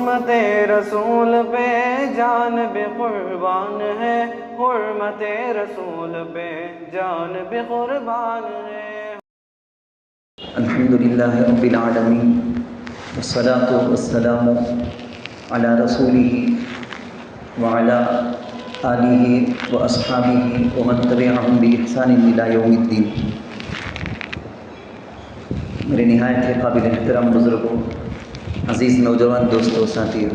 حرمت رسول پہ جان بھی قربان ہے، حرمت رسول پہ جان بھی قربان ہے۔ الحمدللہ رب العالمین والصلاة والسلام علی رسولہ وعلی آلہ واصحابہ ومن تبعہم بإحسان الی یوم الدین۔ میرے نہایت قابل احترام بزرگوں، عزیز نوجوان دوستوں، ساتھیوں،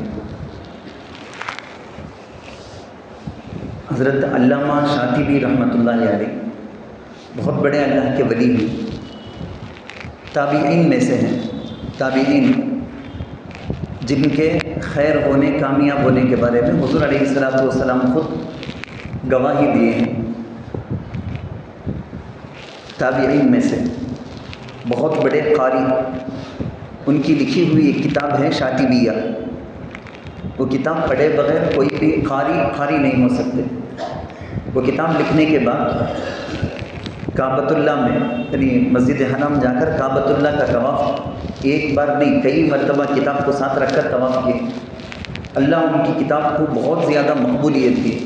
حضرت علامہ شاطبی رحمۃ اللہ علیہ بہت بڑے اللہ کے ولی ہیں، تابعین میں سے ہیں۔ تابعین جن کے خیر ہونے، کامیاب ہونے کے بارے میں حضور علیہ الصلوۃ والسلام خود گواہی دیے ہیں۔ تابعین میں سے بہت بڑے قاری، ان کی لکھی ہوئی ایک کتاب ہے شاطبیہ۔ وہ کتاب پڑھے بغیر کوئی بھی قاری نہیں ہو سکتے۔ وہ کتاب لکھنے کے بعد کعبۃ اللہ میں، یعنی مسجد حرام جا کر کعبۃ اللہ کا طواف ایک بار نہیں کئی مرتبہ کتاب کو ساتھ رکھ کر طواف کیے۔ اللہ ان کی کتاب کو بہت زیادہ مقبولیت دی۔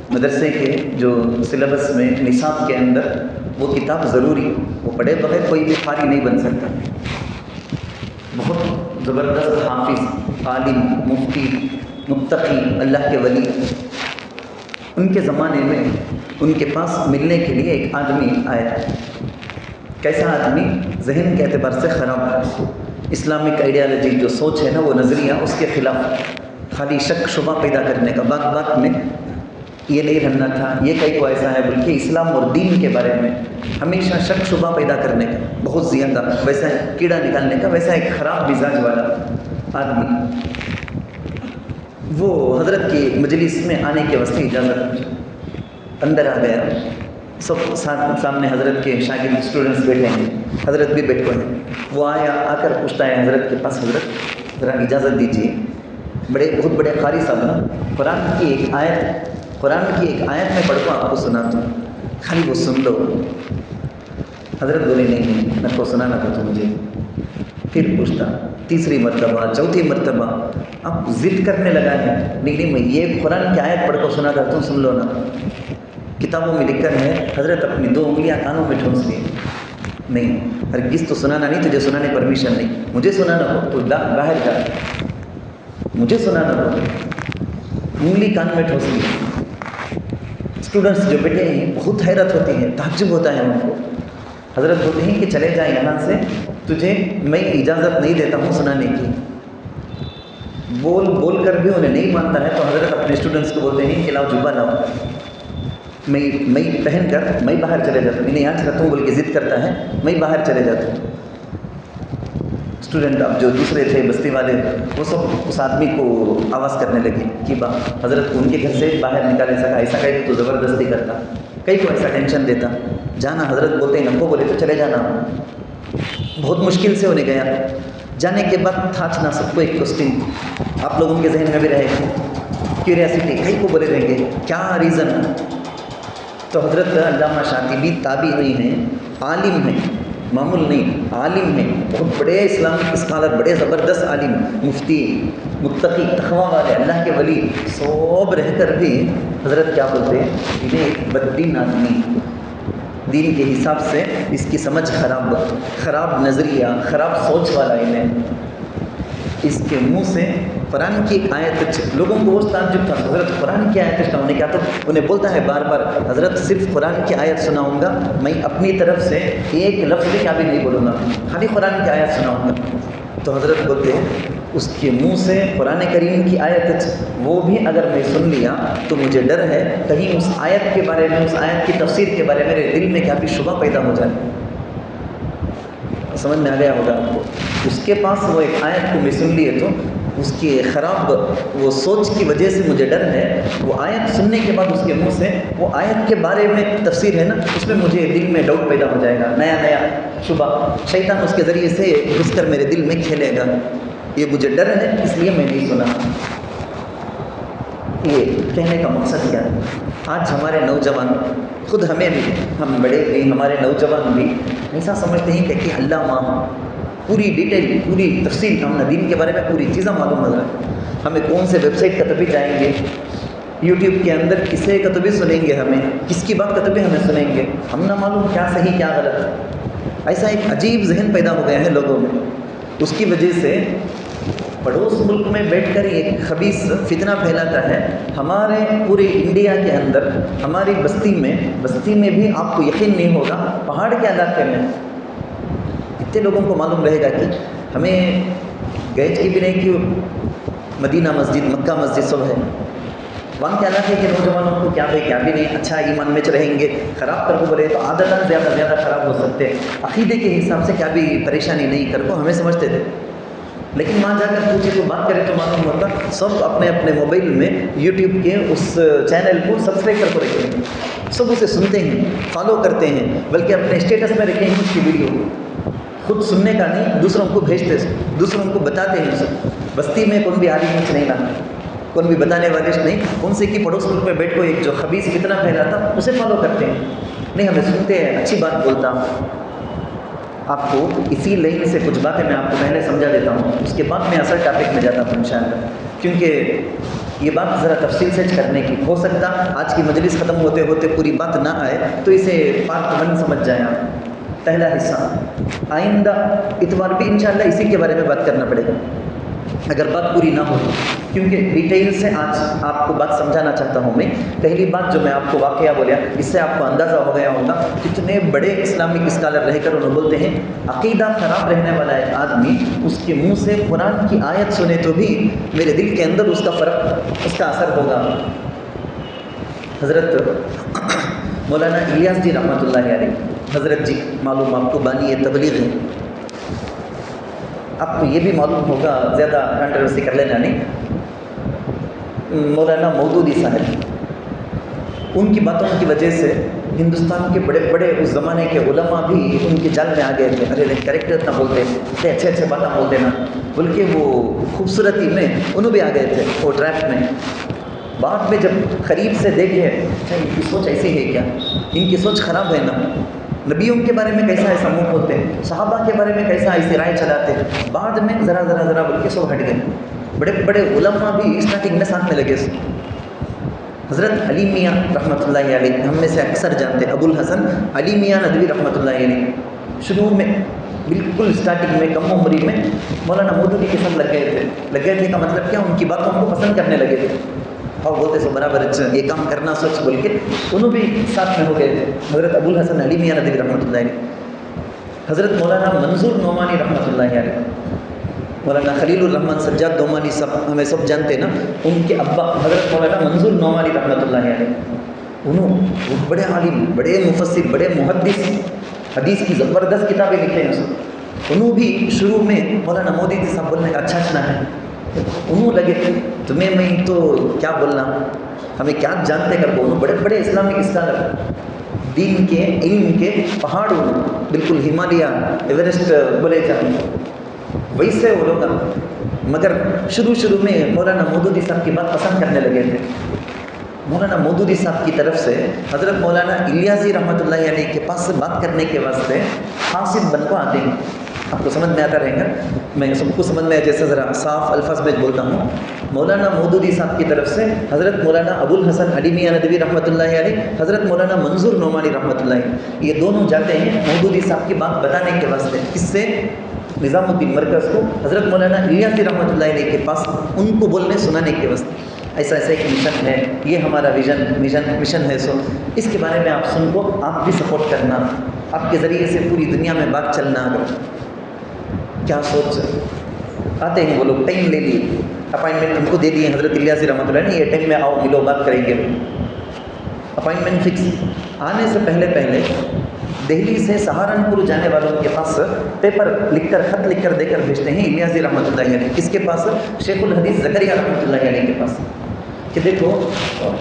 مدرسے کے جو سلیبس میں، نصاب کے اندر وہ کتاب ضروری، وہ پڑھے بغیر کوئی بھی قاری نہیں بن سکتا۔ بہت زبردست حافظ، عالم، مفتی، متقی، اللہ کے ولی۔ ان کے زمانے میں ان کے پاس ملنے کے لیے ایک آدمی آیا۔ کیسا آدمی؟ ذہن کے اعتبار سے خراب، اسلامک آئیڈیالوجی جو سوچ ہے نا، وہ نظریہ اس کے خلاف، خالی شک شبہ پیدا کرنے کا، بات بات میں یہ نہیں رہنا تھا، یہ کئی کو ایسا ہے، بلکہ اسلام اور دین کے بارے میں ہمیشہ شک شبہ پیدا کرنے کا، بہت زیادہ ویسا کیڑا نکالنے کا، ویسا ایک خراب مزاج والا آدمی۔ وہ حضرت کی مجلس میں آنے کے واسطے اجازت، اندر آ گیا۔ سب سامنے حضرت کے شاگرد اسٹوڈنٹس بیٹھے ہیں، حضرت بھی بیٹھے ہیں۔ وہ آیا، آ کر پوچھتا ہے حضرت کے پاس، حضرت ذرا اجازت دیجیے، بہت بڑے قاری صاحب نا، قرآن کی ایک آیت میں پڑھ کو آپ کو سناتا ہوں، خالی وہ سن لو۔ حضرت بولے نہیں نہ کو سنانا تھا تو مجھے۔ پھر پوچھتا، تیسری مرتبہ، چوتھی مرتبہ، اب ضد کرنے لگا ہے، نہیں میں یہ قرآن کی آیت پڑھ کو سناتا ہوں، سن لو نا۔ کتابوں میں لکھ کر ہے، حضرت اپنی 2 انگلیاں کانوں میں ٹھونس لیے، نہیں ہرگز تو سنانا نہیں، تجھے سنانے پرمیشن نہیں، مجھے سنانا ہو تو باہر جا، مجھے سنانا ہو۔ انگلی کان میں ٹھونس لی۔ اسٹوڈنٹس جو بیٹھے ہیں بہت حیرت ہوتی ہے، تعجب ہوتا ہے ان کو۔ حضرت بولتے ہیں کہ چلے جائیں یہاں سے، تجھے میں اجازت نہیں دیتا ہوں سنانے کی۔ بول کر بھی انہیں نہیں مانتا ہے، تو حضرت اپنے اسٹوڈنٹس کو بولتے ہیں کہ لاؤ جبہ لاؤ، میں پہن کر میں باہر چلے جاتا ہوں، میں نہیں یہاں چلتا ہوں بول کے ضد کرتا ہے، میں باہر چلے جاتا ہوں۔ اسٹوڈنٹ اب جو دوسرے تھے بستی والے، وہ سب اس آدمی کو آواز کرنے لگے کہ حضرت کو ان کے گھر سے باہر نکالے سکا، ایسا کہے تو زبردستی کرتا، کئی کو ایسا ٹینشن دیتا، جانا حضرت بولتے ہیں نکو، بولے تو چلے جانا۔ بہت مشکل سے انہیں گیا۔ جانے کے بعد تھا نہ سب کو ایک کوسچن آپ لوگوں کے ذہن میں بھی رہے گی، کیوریاسٹی، کئی کو بولے رہیں گے کیا ریزن؟ تو حضرت علامہ شاطبی تابعی ہیں، عالم ہیں، معمول نہیں، عالم ہیں، بہت بڑے اسلامک اسکالر، بڑے زبردست عالم، مفتی، متقی، تقوی والے، اللہ کے ولی، سب رہ کر بھی حضرت کیا بولتے ہیں، انہیں ایک بددین آدمی، دین کے حساب سے اس کی سمجھ خراب نظریہ، خراب سوچ والا انہیں، اس کے منہ سے قرآن کی ایک آیت، لوگوں کو وہ تعجب تھا، حضرت قرآن کی آیت ہونے کیا، تو انہیں بولتا ہے بار بار، حضرت صرف قرآن کی آیت سناؤں گا، میں اپنی طرف سے ایک لفظ کیا بھی نہیں بولوں گا، خالی قرآن کی آیت سناؤں گا۔ تو حضرت بولتے ہیں اس کے منہ سے قرآن کریم کی آیت، وہ بھی اگر میں سن لیا تو مجھے ڈر ہے کہیں اس آیت کے بارے میں، اس آیت کی تفسیر کے بارے میں میرے دل میں کیا بھی شبہ پیدا ہو جائے۔ سمجھ میں آ گیا ہوگا آپ کو؟ اس کے پاس وہ ایک آیت کو میں سن لیے تو اس کی خراب وہ سوچ کی وجہ سے مجھے ڈر ہے، وہ آیت سننے کے بعد اس کے منہ سے وہ آیت کے بارے میں تفسیر ہے نا، اس میں مجھے دل میں ڈاؤٹ پیدا ہو جائے گا، نیا شبہ، شیطان اس کے ذریعے سے گھس کر میرے دل میں کھیلے گا، یہ مجھے ڈر ہے، اس لیے میں نہیں سنا۔ یہ کہنے کا مقصد کیا ہے؟ آج ہمارے نوجوان، خود ہمیں بھی، ہم بڑے بھی، ہمارے نوجوان بھی ایسا سمجھتے ہیں کہ علامہ پوری ڈیٹیل پوری تفصیل ہم دین کے بارے میں پوری چیزیں معلوم حضرت. ہمیں کون سے ویب سائٹ کا تبھی جائیں گے, یوٹیوب کے اندر کسے کا تبھی سنیں گے, ہمیں کس کی بات کا تبھی ہمیں سنیں گے, ہم نہ معلوم کیا صحیح کیا غلط. ایسا ایک عجیب ذہن پیدا ہو گیا ہے لوگوں میں. اس کی وجہ سے پڑوس ملک میں بیٹھ کر ایک خبیث فتنہ پھیلاتا ہے. ہمارے پورے انڈیا کے اندر ہماری بستی میں بھی آپ کو یقین نہیں ہوگا, پہاڑ کے علاقے میں اتنے لوگوں کو معلوم رہے گا کہ ہمیں گیج کی بھی نہیں کہ مدینہ مسجد مکہ مسجد سب ہے. وہاں کے علاقے کے نوجوانوں کو کیا بھائی کیا بھی نہیں, اچھا ایمان میں رہیں گے, خراب کر کو بولے تو عادتاً زیادہ خراب ہو سکتے, عقیدے کے حساب سے کیا بھی پریشانی نہیں کر کو ہمیں سمجھتے تھے. لیکن وہاں جا کر پوچھے تو بات کرے تو معلوم ہوتا سب اپنے اپنے موبائل میں یوٹیوب کے اس چینل کو سبسکرائب کر کو رکھیں گے, سب اسے سنتے ہیں, فالو کرتے ہیں, بلکہ اپنے اسٹیٹس میں رکھیں گے اس کی ویڈیو. خود سننے کا نہیں, دوسروں کو بھیجتے, دوسروں کو بتاتے ہیں. بستی میں کون بھی عالم کچھ نہیں لانا, کون بھی بتانے والے نہیں, کون سے کی پڑوس ملک میں بیٹھ کو ایک جو خبیث فتنہ پھیلاتا اسے فالو کرتے ہیں. نہیں, ہمیں سنتے ہیں, اچھی بات بولتا ہوں. آپ کو اسی لائن سے کچھ باتیں میں آپ کو پہلے سمجھا دیتا ہوں, اس کے بعد میں اصل ٹاپک میں جاتا ہوں انشاءاللہ, کیونکہ یہ بات ذرا تفصیل سے کرنے کی ہو سکتا آج کی مجلس ختم ہوتے ہوتے پوری بات نہ آئے تو اسے پارٹ 1 سمجھ جائیں آپ. پہلا حصہ آئندہ اتوار بھی انشاءاللہ اسی کے بارے میں بات کرنا پڑے گا اگر بات پوری نہ ہو, کیونکہ ڈیٹیل سے آج آپ کو بات سمجھانا چاہتا ہوں میں. پہلی بات جو میں آپ کو واقعہ بولیا, اس سے آپ کو اندازہ ہو گیا ہوگا کتنے بڑے اسلامک اسکالر رہ کر انہوں بولتے ہیں عقیدہ خراب رہنے والا ایک آدمی اس کے منہ سے قرآن کی آیت سنے تو بھی میرے دل کے اندر اس کا فرق, اس کا اثر ہوگا. حضرت مولانا الیاس جی رحمۃ اللہ علیہ, حضرت جی معلوم آپ کو بانی تبلیغ ہے, آپ کو یہ بھی معلوم ہوگا, زیادہ کنٹروورسی کر لینا نہیں. مولانا مودودی صاحب, ان کی باتوں کی وجہ سے ہندوستان کے بڑے بڑے اس زمانے کے علماء بھی ان کے جال میں آ گئے تھے. ارے کریکٹر نہ بولتے, اچھے باتیں بولتے نا, بلکہ وہ خوبصورتی میں انہوں بھی آ گئے تھے وہ ٹریپ میں. بعد میں جب قریب سے دیکھے, اچھا ان کی سوچ ایسی ہے کیا, ان کی سوچ خراب ہے نا, نبیوں کے بارے میں کیسا ایسا منہ کھولتے ہیں, صحابہ کے بارے میں کیسا ایسی رائے چلاتے ہیں. بعد میں ذرا بول کے سب ہٹ گئے. بڑے بڑے علماء بھی اسٹارٹنگ میں ساتھ میں لگے. حضرت علی میاں رحمۃ اللہ علیہ, ہم میں سے اکثر جانتے ہیں, ابو الحسن علی میاں ندوی رحمۃ اللہ علیہ, شروع میں بالکل اسٹارٹنگ میں کم عمری میں مولانا مودودی کے ساتھ لگ گئے تھے کا مطلب کیا, ان کی باتوں کو پسند کرنے لگے تھے اور بولتے سو برابر یہ کام کرنا سوچ بول کے انہوں بھی ساتھ میں ہو گئے تھے. حضرت ابو الحسن علی میاں ندوی رحمۃ اللہ علیہ, حضرت مولانا منظور نعمانی رحمۃ اللہ علیہ, مولانا خلیل الرحمن سجاد نعمانی سب ہمیں سب جانتے ہیں نا, ان کے ابا حضرت مولانا منظور نعمانی رحمۃ اللہ علیہ, انہوں بڑے عالم, بڑے مفسر, بڑے محدث, حدیث کی زبردست کتابیں لکھے ہیں. انہوں بھی شروع میں مولانا مودودی صاحب بولنے کا اچھا ہے, انہوں لگے تمہیں میں تو کیا بولنا, ہمیں کیا جانتے کر کو. انہوں بڑے بڑے اسلامک اسکالر, دین کے علم کے پہاڑوں, بالکل ہمالیہ ایوریسٹ بولے جائیں ویسے وہ لوگ, مگر شروع میں مولانا مودودی صاحب کی بات پسند کرنے لگے تھے. مولانا مودودی صاحب کی طرف سے حضرت مولانا الیاس جی رحمۃ اللہ علیہ کے پاس سے بات کرنے کے واسطے حاصل بن کو آتے ہیں. آپ کو سمجھ میں آتا رہے گا, میں سب کو سمجھ میں جیسے ذرا صاف الفاظ میں بولتا ہوں. مولانا مودودی صاحب کی طرف سے حضرت مولانا ابو الحسن علی میاں ندوی رحمۃ اللہ علیہ, حضرت مولانا منظور نعمانی رحمۃ اللہ علیہ, یہ دونوں جاتے ہیں مودودی صاحب کی بات بتانے کے واسطے. کس سے, نظام الدین مرکز کو, حضرت مولانا الیاس جی رحمۃ اللہ علیہ کے پاس ان کو بولنے سنانے کے واسطے. ایسا ایک مشن ہے, یہ ہمارا مشن ہے. سو اس کے بارے میں آپ سن کو آپ بھی سپورٹ کرنا, آپ کے ذریعے سے پوری دنیا میں بات چلنا. اگر کیا سوچ آتے ہیں وہ لوگ, ٹائم لے لیے, اپائنٹمنٹ ان کو دے دیے حضرت الیاس جی رحمۃ اللہ علیہ, یہ ٹائم میں آؤ ملو بات کریں گے. Appointment fix. آنے سے پہلے دہلی سے سہارنپور جانے والوں کے پاس پیپر لکھ کر, خط لکھ کر دے کر بھیجتے ہیں الیاس جی رحمۃ اللہ علیہ. کس کے پاس, شیخ الحدیث زکریا رحمۃ اللہ علیہ کے پاس, کہ دیکھو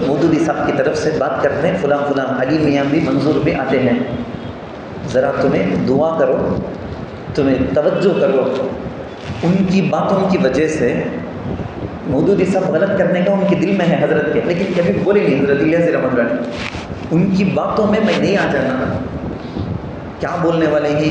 مودودی صاحب کی طرف سے بات کرتے ہیں فلاں علی میاں بھی منظور بھی آتے ہیں, ذرا تمہیں دعا کرو, تمہیں توجہ کرو. ان کی باتوں کی وجہ سے مودودی صاحب غلط کرنے کا ان کے دل میں ہے حضرت کے, لیکن کبھی بولے نہیں حضرت الیاس جی رحمۃ اللہ علیہ. ان کی باتوں میں نہیں آ جانا, کیا بولنے والے ہیں,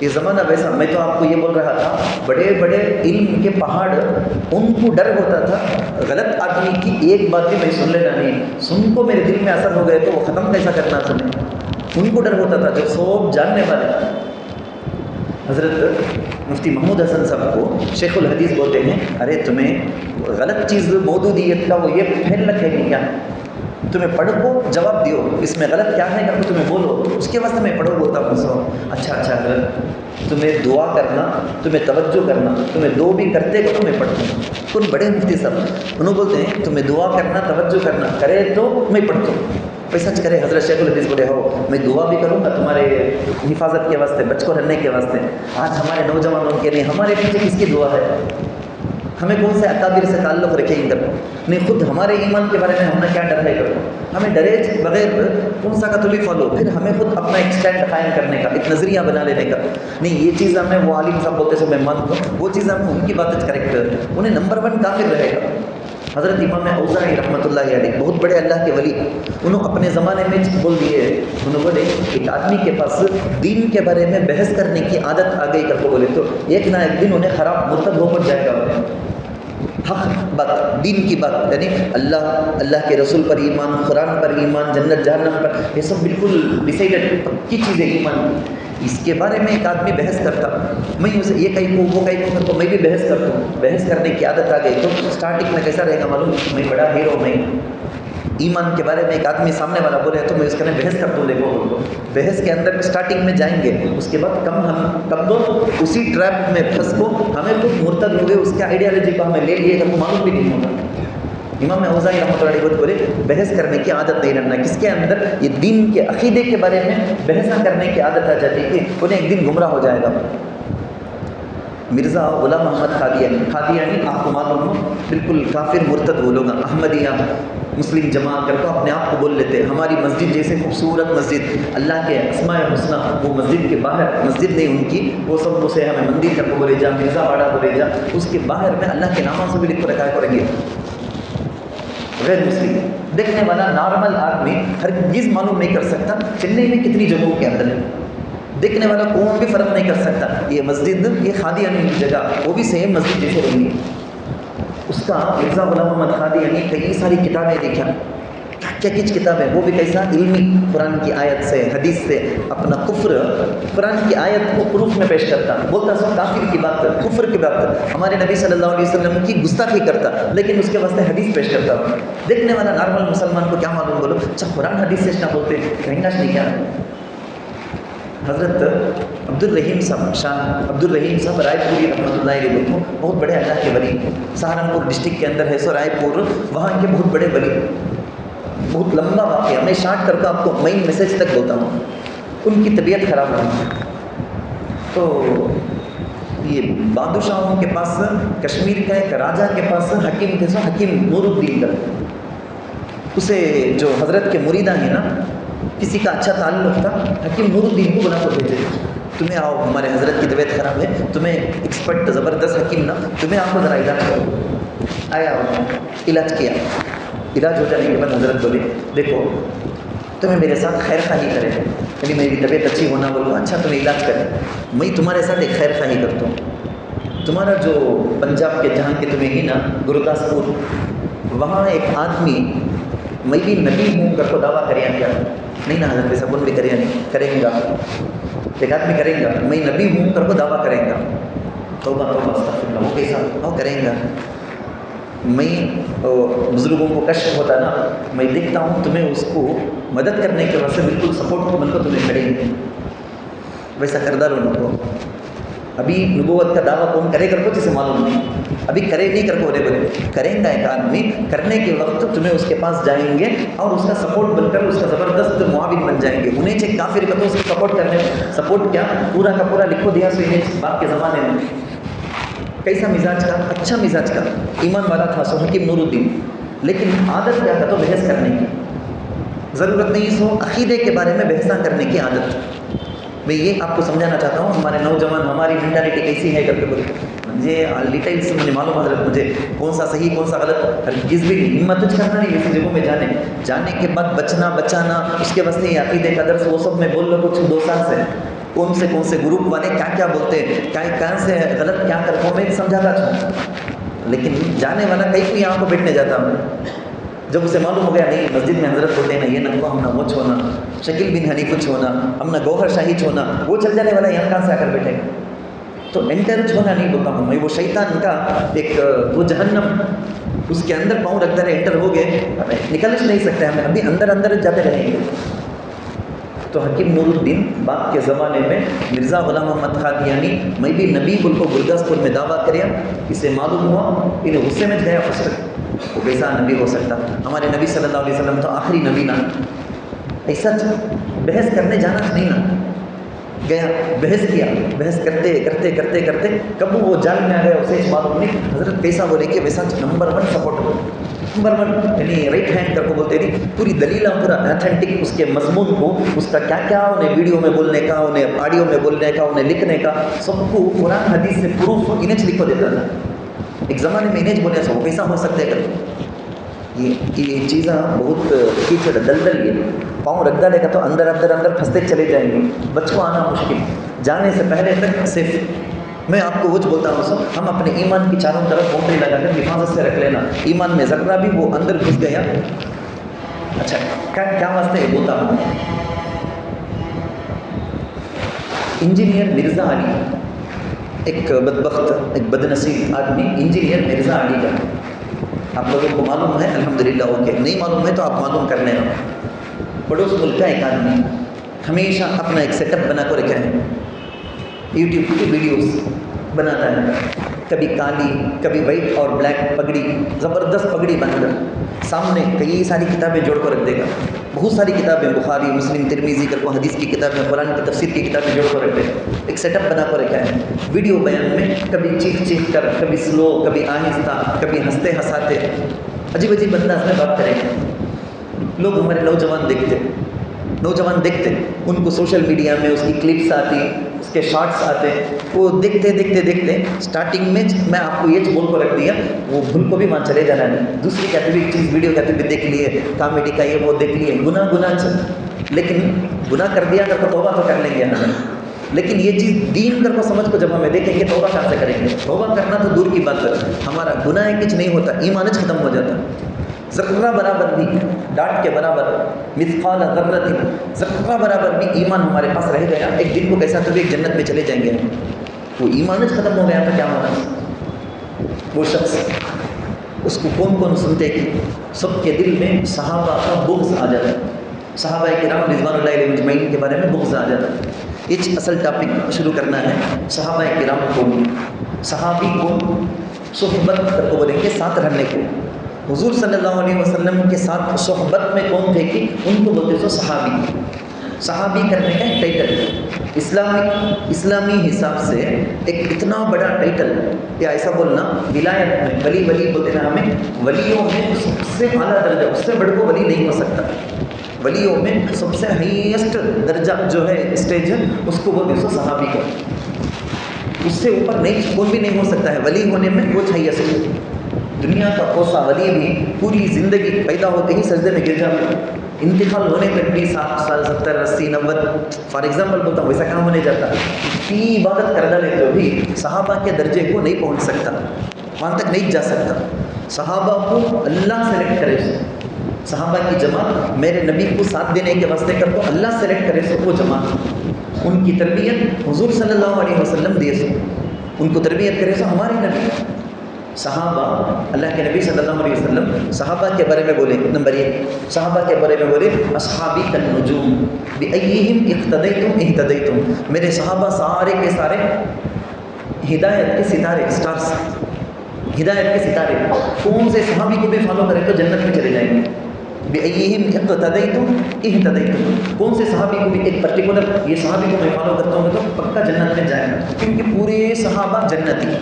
یہ زمانہ ویسا. میں تو آپ کو یہ بول رہا تھا, بڑے بڑے علم کے پہاڑ, ان کو ڈر ہوتا تھا غلط آدمی کی ایک بات بھی میں سن لینا نہیں, سن کو میرے دل میں اثر ہو گئے تو وہ ختم کیسا کرنا سنیں. ان کو ڈر ہوتا تھا جو سوب جاننے والے. حضرت مفتی محمود حسن صاحب کو شیخ الحدیث بولتے ہیں, ارے تمہیں غلط چیز مودودیت کا وہ یہ پھیل رکھے گی کیا, تمہیں پڑھ کو جواب دیو, اس میں غلط کیا ہے کہ تمہیں بولو, اس کے واسطے میں پڑھو بولتا ہوں. سو اچھا حضرت تمہیں دعا کرنا, تمہیں توجہ کرنا, تمہیں دو بھی کرتے کو تمہیں پڑھتا ہوں. کون بڑے مفتی صاحب انہوں بولتے ہیں تمہیں دعا کرنا توجہ کرنا کرے تو میں پڑھتا ہوں. بھائی سچ کرے حضرت شیخ الحدیث بولے ہو میں دعا بھی کروں گا تمہارے حفاظت کے واسطے, بچ کو رہنے کے واسطے. آج ہمارے نوجوانوں کے نہیں, ہمارے پیچھے کس کی دعا ہے, ہمیں کون سے اکابر سے تعلق رکھیں گے نہیں, خود ہمارے ایمان کے بارے میں ہمیں کیا ڈر ہے کرو, ہمیں ڈرے بغیر کون سا کا تلی فالو, پھر ہمیں خود اپنا ایک اسٹینڈ قائم کرنے کا, ایک نظریہ بنا لینے کا. نہیں یہ چیز ہمیں وہ عالم صاحب بولتے سے میں مانتا ہوں, وہ چیز ہم ان کی بات کریکٹ, انہیں نمبر 1 کافر رہے گا. حضرت امام اوزاعی رحمۃ اللہ علیہ بہت بڑے اللہ کے ولی, انہوں اپنے زمانے میں بول دیے, انہوں بولے ایک آدمی کے پاس دین کے بارے میں بحث کرنے کی عادت آ گئی کر کو بولے تو ایک نہ ایک دن انہیں خراب مرتد ہو کر جائے گا. حق بات, دین کی بات, یعنی اللہ کے رسول پر ایمان, قرآن پر ایمان, جنت جہنم پر, یہ سب بالکل ڈیسائیڈڈ پکی چیزیں ایمان. اس کے بارے میں ایک آدمی بحث کرتا, میں اسے یہ کہیں کو وہ کہیں کو, تو میں بھی بحث کرتا ہوں. بحث کرنے کی عادت آ گئی تو اسٹارٹنگ میں کیسا رہے گا معلوم, میں بڑا ہیرو, میں ایمان کے بارے میں ایک آدمی سامنے والا بولے تو میں اس کے لیے بحث کرتا ہوں. دیکھو بحث کے اندر اسٹارٹنگ میں جائیں گے, اس کے بعد کم دو اسی ٹریپ میں پھنس کو ہمیں خود مرتد ہوئے, اس کے آئیڈیالوجی کو ہمیں لے لیے تو معلوم بھی نہیں ہوگا. امام اوزاعی رحمۃ اللہ علیہ بولے بحث کرنے کی عادت نہیں رکھنا. کس کے اندر یہ دین کے عقیدے کے بارے میں بحث کرنے کی عادت آ جاتی ہے انہیں ایک دن گمراہ ہو جائے گا. مرزا غلام محمد قادیانی آپ کو معلوم ہو بالکل کافر مرتد وہ لوگ, احمدیہ مسلم جماعت کر کو اپنے آپ کو بول لیتے. ہماری مسجد جیسے خوبصورت مسجد, اللہ کے اسماء الحسنہ, وہ مسجد کے باہر, مسجد نہیں ان کی, وہ سب اسے ہمیں مندر کر کو بولے جا, مرزا واڑا بولے جا, اس کے باہر میں اللہ کے ناموں سے بھی لکھ کو رکھا کریں گے. غیر مسلم دیکھنے والا نارمل آدمی ہرگز معلوم نہیں کر سکتا چنئی میں کتنی جگہوں کے اندر ہے, دیکھنے والا کون بھی فرق نہیں کر سکتا. یہ مسجد یہ قادیانی کی جگہ, وہ بھی سیم مسجد جیسے بنی. اس کا مرزا غلام محمد قادیانی کئی ساری کتابیں دیکھا, کیا کچھ کتابیں, وہ بھی کیسا علمی, قرآن کی آیت سے حدیث سے اپنا کفر, قرآن کی آیت کو پروف میں پیش کرتا, بولتا سو کافر کی بات, کفر کی بات, ہمارے نبی صلی اللہ علیہ وسلم کی گستاخی کرتا, لیکن اس کے واسطے حدیث پیش کرتا. دیکھنے والا نارمل مسلمان کو کیا معلوم, بولو اچھا قرآن حدیث سے نہ بولتے کہیں نہیں کیا. حضرت عبدالرحیم صاحب رائے پوری رحمۃ اللہ علیہ بہت بڑے اللہ کے ولی, سہارنپور ڈسٹرکٹ کے اندر ہے سو رائے پور, وہاں کے بہت بڑے ولی. بہت لمبا واقعہ, میں شارٹ کر کے آپ کو مین میسج تک بولتا ہوں. ان کی طبیعت خراب ہوئی تو یہ بادشاہوں کے پاس, کشمیر کا ایک راجہ کے پاس حکیم تھے, سو حکیم نور الدین کا, اسے جو حضرت کے مریدہ ہیں نا, کسی کا اچھا تعلق تھا, حکیم نور الدین کو بنا کر بھیجے, تمہیں آؤ ہمارے حضرت کی طبیعت خراب ہے, تمہیں ایکسپرٹ زبردست حکیم نا, تمہیں آپ کو ذرا علاج کرو. آیا علاج کیا, علاج ہو جانے کے بعد حضرت بولے دیکھو تمہیں میرے ساتھ خیر خواہی کرے, یعنی میری طبیعت اچھی ہونا, بولو اچھا تمہیں علاج کرے, میں تمہارے ساتھ ایک خیر خواہی کرتا ہوں. تمہارا جو پنجاب کے جہاں کے تمہیں ہی نا گرداسپور, وہاں ایک آدمی میں بھی نبی ہوں کر کو دعویٰ کرے کیا, نہیں نا حضرت صاحب ان بھی کریں گا, ایک آدمی کریں گا میں نبی ہوں کر کو دعویٰ کریں گا. توبہ استغفر اللہ, وہ کیسا وہ کریں گا, میں بزرگوں کو کشف ہوتا نا, میں دیکھتا ہوں تمہیں اس کو مدد کرنے کے واسطے بالکل سپورٹ من کو تمہیں کریں گے, ویسا کردار ان کو. ابھی نبوت کا دعویٰ کون کرے کر کو جسے معلوم نہیں, ابھی کرے نہیں کر کو بولے کریں گا ایک آدمی, کرنے کے وقت تمہیں اس کے پاس جائیں گے اور اس کا سپورٹ بن کر اس کا زبردست معاون بن جائیں گے. انہیں چیک کافر کو اس کو سپورٹ کرنے, سپورٹ کیا پورا کا پورا لکھو دیا سو انہیں باپ کے زمانے میں. کیسا مزاج کا, اچھا مزاج کا, ایمان والا تھا سو حکیم نور الدین, لیکن عادت کیا تھا تو بحث کرنے کی, ضرورت نہیں سو عقیدے کے بارے میں بحثاں کرنے کی عادت. میں یہ آپ کو سمجھانا چاہتا ہوں, ہمارے نوجوان ہماری مینٹالٹی کیسی ہے کرتے بولے مجھے ڈیٹیل سے مجھے معلوم حضرت, مجھے کون سا صحیح کون سا غلط ہرگز بھی ہمت کرنا نہیں ایسی جگہوں میں جانے کے بعد بچنا بچانا, اس کے واسطے یہ عقیدے کا درس وہ سب میں بول لو کچھ 2 سال سے, کون سے گروپ والے کیا کیا بولتے ہیں، کہاں سے غلط کیا کرتا ہوں، میں سمجھاتا تھا. لیکن جانے والا کہیں کو یہاں کو بیٹھنے جاتا ہوں. جب اسے معلوم ہو گیا نہیں مسجد میں حضرت ہوتے ہیں نا، یہ نقوہ ہم نہ وہ چھونا، شکیل بن حنیف چھونا، ہم نہ گوہر شاہی چھونا، وہ چل جانے والا یہاں کہاں سے آ کر بیٹھے گا. تو انٹر چھونا نہیں بولتا ہوں میں، وہ شیطان کا ایک وہ جہنم اس کے اندر پاؤں رکھتا رہے، انٹر ہو گئے نکل نہیں سکتے، ہمیں ابھی اندر جاتے رہیں گے. تو حکیم نور الدین باپ کے زمانے میں مرزا غلام محمد قادیانی میں بھی نبی بول کو گرداسپور میں دعویٰ کریا. اسے معلوم ہوا، انہیں غصے میں گیا فرسٹ وہ کیسا نبی ہو سکتا، ہمارے نبی صلی اللہ علیہ وسلم تو آخری نبی نا. ایسا بحث کرنے جانا نہیں نا، گیا بحث کیا، بحث کرتے کب وہ جال میں آ گیا اسے معلوم نہیں. حضرت کیسا بولے کہ ویسا نمبر 1 سپورٹ، نمبر 1 یعنی رائٹ ہینڈ کر کو بولتے تھے. پوری دلیل پورا ایتھینٹک اس کے مضمون کو، اس کا کیا کیا انہیں ویڈیو میں بولنے کا، انہیں آڈیو میں بولنے کا، انہیں لکھنے کا، سب کو قرآن حدیث سے پروف انہیں لکھ کو دیتا تھا. ایک زمانے میں انہیں بولے سو وہ کیسا ہو سکتے کر. یہ چیزیں بہت کیچڑ دلدل یہ پاؤں رکھ ڈالے گا تو اندر پھنستے چلے جائیں گے. بچ کو آنا مشکل، جانے سے پہلے تک صرف میں آپ کو وہ بولتا ہوں سب، ہم اپنے ایمان کی چاروں طرف باؤنڈری لگا کر حفاظت سے رکھ لینا. ایمان میں ذرہ بھی وہ اندر گھس گیا. اچھا کیا واسطے بولتا ہوں. انجینئر مرزا علی، ایک بدبخت ایک بدنصیب آدمی انجینئر مرزا علی کا، آپ لوگوں کو معلوم ہے الحمدللہ. اوکے نہیں معلوم ہے تو آپ معلوم کر لینا. پڑوس ملک کا ایک آدمی ہمیشہ اپنا ایک سیٹ اپ بنا کر رکھا ہے، یوٹیوب کی ویڈیوز بناتا ہے. کبھی کالی کبھی وائٹ اور بلیک پگڑی، زبردست پگڑی بن کر سامنے کئی ساری کتابیں جوڑ کر رکھ دے گا. بہت ساری کتابیں بخاری مسلم ترمذی کر کو حدیث کی کتابیں، قرآن کی تفسیر کی کتابیں جوڑ کر رکھ دے گا. ایک سیٹ اپ بنا کر رکھا ہے. ویڈیو بیان میں کبھی چیخ کر، کبھی سلو، کبھی آہستہ، کبھی ہنستے ہنساتے عجیب انداز میں بات کریں گے. لوگ ہمارے نوجوان دیکھتے ان کو سوشل میڈیا میں اس کی کلپس آتی، اس کے شارٹس آتے، وہ دیکھتے اسٹارٹنگ میں آپ کو یہ بول کو رکھ دیا وہ بھول کو بھی وہاں چلے جانا ہے. دوسری کہتے بھی چیز ویڈیو کہتے بھی دیکھ لیے، کامیڈی کا یہ وہ دیکھ لیے، گناہ لیکن گناہ کر دیا کر کو توبہ تو کر لیں گے ہمیں. لیکن یہ چیز دین کر کو سمجھ کو جب ہمیں دیکھیں گے توبہ کہاں سے کریں گے. توبہ کرنا تو دور کی بات ہے، ہمارا گناہ کچھ نہیں ہوتا، ایمان ختم ہو جاتا. ذرہ برابر بھی ڈاٹ کے برابر مثقال ذرۃ، ذرہ برابر بھی ایمان ہمارے پاس رہ گیا، ایک دن کو کیسا تو بھی ایک جنت میں چلے جائیں گے. وہ ایمان ختم ہو گیا تو کیا ہونا. وہ شخص اس کو کون سنتے کہ سب کے دل میں صحابہ کا بغض آ جاتا ہے. صحابہ کرام رضوان اللہ علیہم اجمعین کے بارے میں بغض آ جاتا ہے. یہ اصل ٹاپک شروع کرنا ہے. صحابہ کرام کو، صحابی کو صحبت کر کو بولیں گے ساتھ رہنے کو. حضور صلی اللہ علیہ وسلم کے ساتھ صحبت میں کون تھے کہ ان کو بولتے تھے صحابی. صحابی کرنے کا ایک ٹائٹل اسلامی حساب سے ایک اتنا بڑا ٹائٹل، یا ایسا بولنا ولایت میں ولی بولتے ہیں ہمیں، ولیوں میں سب سے اعلیٰ درجہ، اس سے بڑھ کو ولی نہیں ہو سکتا. ولیوں میں سب سے ہائیسٹ درجہ جو ہے اسٹیج ہے اس کو بولتے ہیں صحابی کا. اس سے اوپر نہیں کوئی بھی نہیں ہو سکتا ہے ولی ہونے میں. وہ ہائیسٹ دنیا کا کوسا ولی بھی پوری زندگی پیدا ہوتے ہی سجدے میں گر جاتا، انتقال ہونے تک بھی 60 سال 70 80 90 فار ایگزامپل بولتا ہوں، ویسا کام ہونے جاتا. اتنی عبادت کر ڈالے تو بھی صحابہ کے درجے کو نہیں پہنچ سکتا، وہاں تک نہیں جا سکتا. صحابہ کو اللہ سلیکٹ کرے سو، صحابہ کی جماعت میرے نبی کو ساتھ دینے کے واسطے کر تو اللہ سلیکٹ کرے سو وہ جماعت. ان کی تربیت حضور صلی اللہ علیہ وسلم دیے سو، ان کو تربیت کرے سو ہمارے نبی. صحابہ اللہ کے نبی صلی اللہ علیہ وسلم صحابہ کے بارے میں بولے. نمبر 1 صحابہ کے بارے میں بولے اصحابی کالنجوم بأیہم اقتدیتم اہتدیتم. میرے صحابہ سارے کے سارے ہدایت کے ستارے، اسٹارس، ہدایت کے ستارے. کون سے صحابی کو بھی فالو کرے تو جنت میں چلے جائیں گے. بأیہم اقتدیتم اہتدیتم. کون سے صحابی کو بھی ایک پرٹیکولر یہ صحابی کو میں فالو کرتا ہوں تو پکا جنت میں جائے گا، کیونکہ پورے صحابہ جنتی.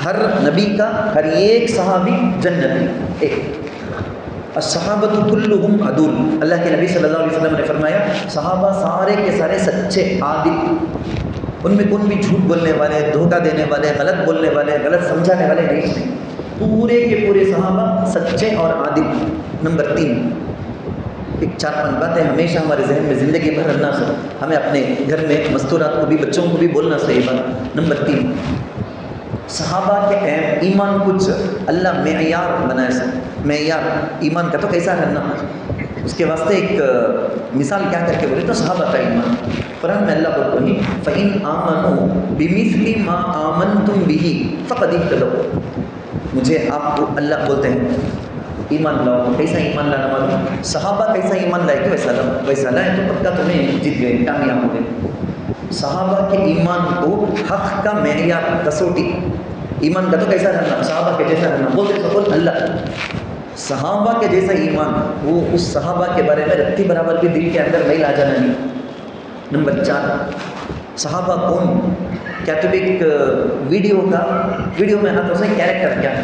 ہر نبی کا ہر ایک صحابی جنتی. ایک الصحابۃ کلہم عدول. اللہ کے نبی صلی اللہ علیہ وسلم نے فرمایا صحابہ سارے کے سارے سچے عادل، ان میں کون بھی جھوٹ بولنے والے، دھوکہ دینے والے، غلط بولنے والے، غلط سمجھانے والے نہیں. پورے کے پورے صحابہ سچے اور عادل. نمبر 3 ایک 4-5 باتیں ہمیشہ ہمارے ذہن میں زندگی بھر رکھنا سو، ہمیں اپنے گھر میں مستورات کو بھی، بچوں کو بھی بولنا سو یہ بات۔ نمبر 3، صحابہ کے ایمان کچھ اللہ معیار بنائے سو، معیار ایمان کا تو کیسا رہنا، اس کے واسطے ایک مثال کیا کر کے بولے تو صحابہ کا ایمان۔ قرآن میں اللہ بولتے ہیں فَإِنْ آمَنُوا بِمِثْلِ مَا آمَنْتُمْ بِهِ فَقَدِ اهْتَدَوْا، مجھے آپ کو اللہ بولتے ہیں ایمان لاؤ، کیسا ایمان لانا معلوم، صحابہ کیسا ایمان لائے کہ ویسا لائے تو پکا تمہیں جیت گئے، کامیاب ہو گئے۔ صحابہ کے ایمان کو حق کا معیار، کسوٹی، ایمان کا تو کیسا رہنا، صحابہ کے جیسا رہنا، بولتے سکون اللہ، صحابہ کے جیسا ایمان، وہ اس صحابہ کے بارے میں رتی برابر بھی دل کے اندر میل آ جانا نہیں۔ نمبر 4، صحابہ کون، کیا تم ایک ویڈیو میں آتا ہے کیریکٹر کیا ہے،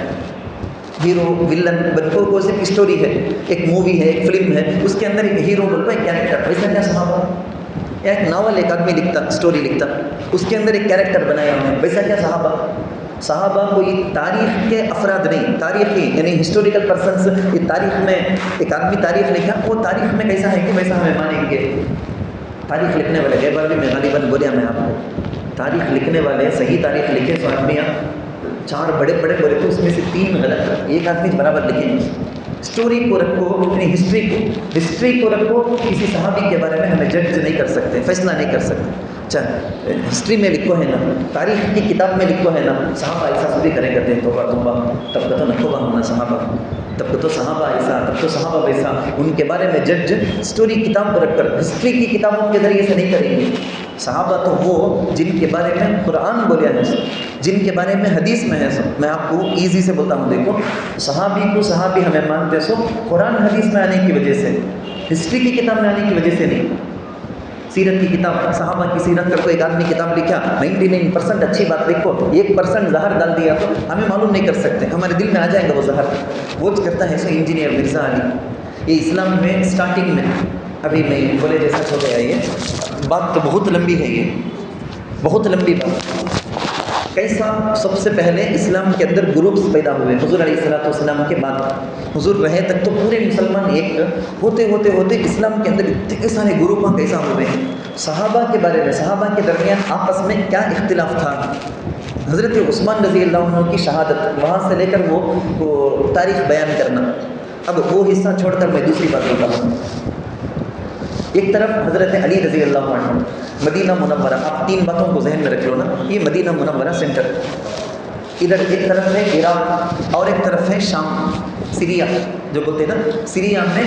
ہیرو ولن بنکو کو صرف اسٹوری ہے، ایک مووی ہے، ایک فلم ہے، اس کے اندر ایک ہیرو بنتا ہے، ایک کیریکٹر، ویسا کیا صحابہ، ایک ناول ایک آدمی لکھتا، اسٹوری لکھتا، اس کے اندر ایک کیریکٹر بنایا ہوا ہے، ویسا کیا صحابہ۔ صحابہ کوئی تاریخ کے افراد نہیں، تاریخی یعنی ہسٹوریکل پرسنس، یہ تاریخ میں ایک آدمی تاریخ لکھا، وہ تاریخ میں کیسا ہے کہ ویسا ہمیں مانیں گے۔ تاریخ لکھنے والے گئے بار بھی میں غالباً بولیا میں آپ کو، تاریخ لکھنے والے صحیح تاریخ لکھے سو آدمی 4 بڑے بولے تو اس میں سے 3 غلط، ایک آدمی برابر لکھیں۔ اسٹوری کو رکھو، یعنی ہسٹری کو رکھو، کسی صحابی کے بارے میں ہمیں جج نہیں کر سکتے، فیصلہ نہیں کر سکتے۔ اچھا ہسٹری میں لکھو ہے نا، تاریخ کی کتاب میں لکھو ہے نا، صحابہ ایسا بھی کرے کرتے ہیں توبہ تب کا تو نکوبہ ہونا صحابہ، تب کا تو صحابہ ایسا، تب تو صحابہ ویسا، ان کے بارے میں جج اسٹوری کتاب کو رکھ کر ہسٹری کی کتابوں کے ذریعے سے نہیں کریں گے۔ صحابہ تو وہ جن کے بارے میں قرآن بولیا ہے، جن کے بارے میں حدیث میں ہے۔ میں آپ کو ایزی سے بولتا ہوں، دیکھو صحابی کو صحابی ہمیں مانتے سو قرآن حدیث میں آنے کی وجہ سے، ہسٹری کی کتاب میں آنے کی وجہ سے نہیں۔ سیرت کی کتاب، صحابہ کی سیرت کا کوئی ایک آدمی کتاب لکھا، 99% اچھی بات لکھو، 1% زہر ڈال دیا تو ہمیں معلوم نہیں کر سکتے، ہمارے دل میں آ جائے گا وہ زہر۔ وہ کرتا ہے سو انجینئر مرزا علی، یہ اسلام میں سٹارٹنگ میں، ابھی میں بولے جیسا ہو گیا، یہ بات تو بہت لمبی ہے، یہ بہت لمبی بات۔ کیسا سب سے پہلے اسلام کے اندر گروپس پیدا ہوئے حضور علیہ الصلوۃ والسلام کے بعد، حضور رہے تک تو پورے مسلمان ایک ہوتے اسلام کے اندر اتنے سارے گروپاں کیسا ہوئے ہیں۔ صحابہ کے بارے میں، صحابہ کے درمیان آپس میں کیا اختلاف تھا۔ حضرت عثمان رضی اللہ عنہ کی شہادت، وہاں سے لے کر وہ تاریخ بیان کرنا، اب وہ حصہ چھوڑ کر میں دوسری بات بتا ہوں۔ ایک طرف حضرت علی رضی اللہ عنہ، مدینہ منورہ، آپ 3 باتوں کو ذہن میں رکھ لو نا، یہ مدینہ منورہ سینٹر، ادھر ایک طرف ہے عراق اور ایک طرف ہے شام، سیریا جو بولتے ہیں نا، سیریا میں